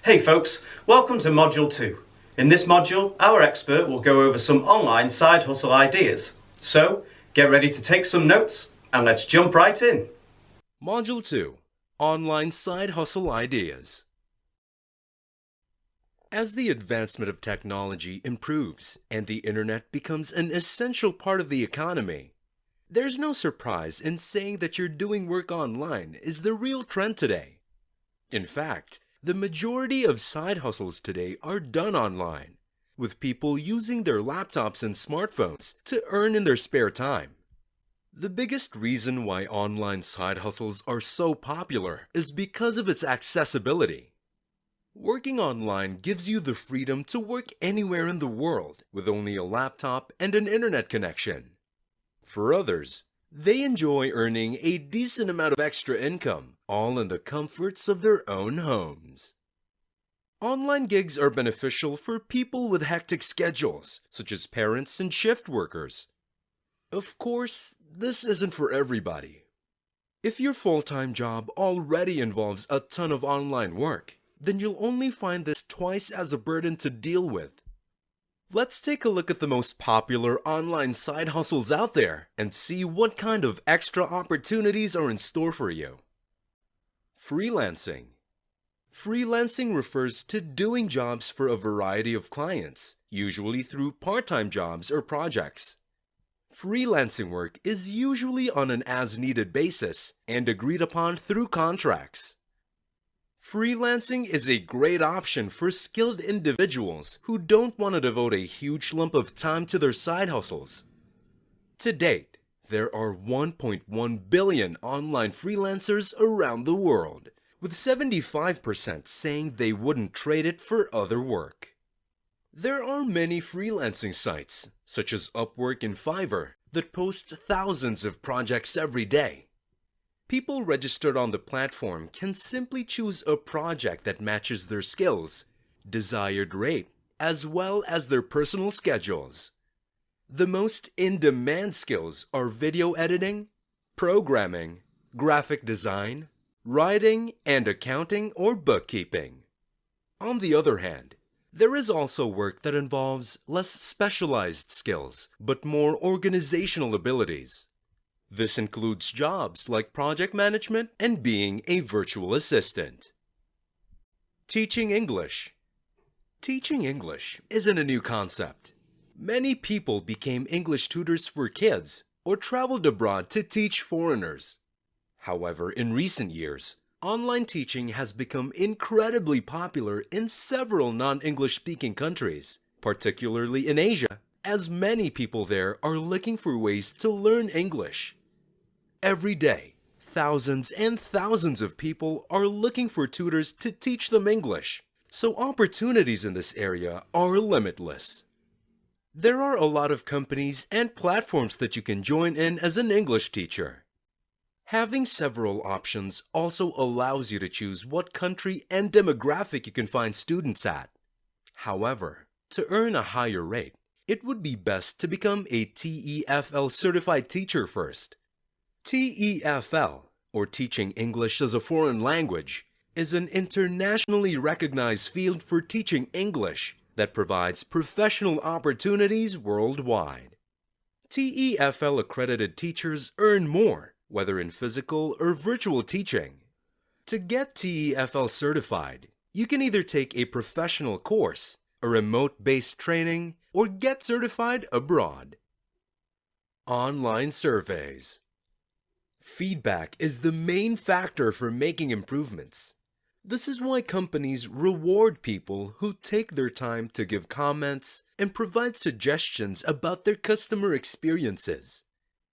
Hey folks, welcome to Module 2. In this module, our expert will go over some online side hustle ideas. So, get ready to take some notes and let's jump right in. Module 2. Online Side Hustle Ideas. As the advancement of technology improves and the internet becomes an essential part of the economy, there's no surprise in saying that you're doing work online is the real trend today. In fact, the majority of side hustles today are done online, with people using their laptops and smartphones to earn in their spare time. The biggest reason why online side hustles are so popular is because of its accessibility. Working online gives you the freedom to work anywhere in the world with only a laptop and an internet connection. For others, they enjoy earning a decent amount of extra income, all in the comforts of their own homes. Online gigs are beneficial for people with hectic schedules, such as parents and shift workers. Of course, this isn't for everybody. If your full-time job already involves a ton of online work, then you'll only find this twice as a burden to deal with. Let's take a look at the most popular online side hustles out there and see what kind of extra opportunities are in store for you. Freelancing. Freelancing refers to doing jobs for a variety of clients, usually through part-time jobs or projects. Freelancing work is usually on an as-needed basis and agreed upon through contracts. Freelancing is a great option for skilled individuals who don't want to devote a huge lump of time to their side hustles. To date, there are 1.1 billion online freelancers around the world, with 75% saying they wouldn't trade it for other work. There are many freelancing sites, such as Upwork and Fiverr, that post thousands of projects every day. People registered on the platform can simply choose a project that matches their skills, desired rate, as well as their personal schedules. The most in-demand skills are video editing, programming, graphic design, writing, and accounting or bookkeeping. On the other hand, there is also work that involves less specialized skills, but more organizational abilities. This includes jobs like project management and being a virtual assistant. Teaching English. Teaching English isn't a new concept. Many people became English tutors for kids or traveled abroad to teach foreigners. However, in recent years, online teaching has become incredibly popular in several non-English speaking countries, particularly in Asia, as many people there are looking for ways to learn English. Every day, thousands and thousands of people are looking for tutors to teach them English, so opportunities in this area are limitless. There are a lot of companies and platforms that you can join in as an English teacher. Having several options also allows you to choose what country and demographic you can find students at. However, to earn a higher rate, it would be best to become a TEFL certified teacher first. TEFL, or Teaching English as a Foreign Language, is an internationally recognized field for teaching English that provides professional opportunities worldwide. TEFL accredited teachers earn more, whether in physical or virtual teaching. To get TEFL certified, you can either take a professional course, a remote-based training, or get certified abroad. Online surveys. Feedback is the main factor for making improvements. This is why companies reward people who take their time to give comments and provide suggestions about their customer experiences.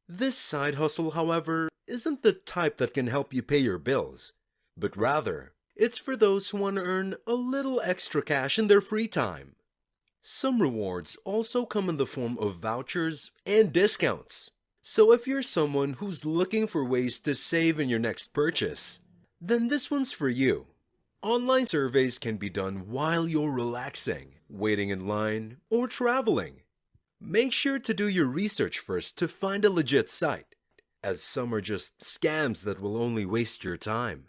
This side hustle, however, isn't the type that can help you pay your bills, but rather, it's for those who want to earn a little extra cash in their free time. Some rewards also come in the form of vouchers and discounts. So if you're someone who's looking for ways to save in your next purchase, then this one's for you. Online surveys can be done while you're relaxing, waiting in line, or traveling. Make sure to do your research first to find a legit site, as some are just scams that will only waste your time.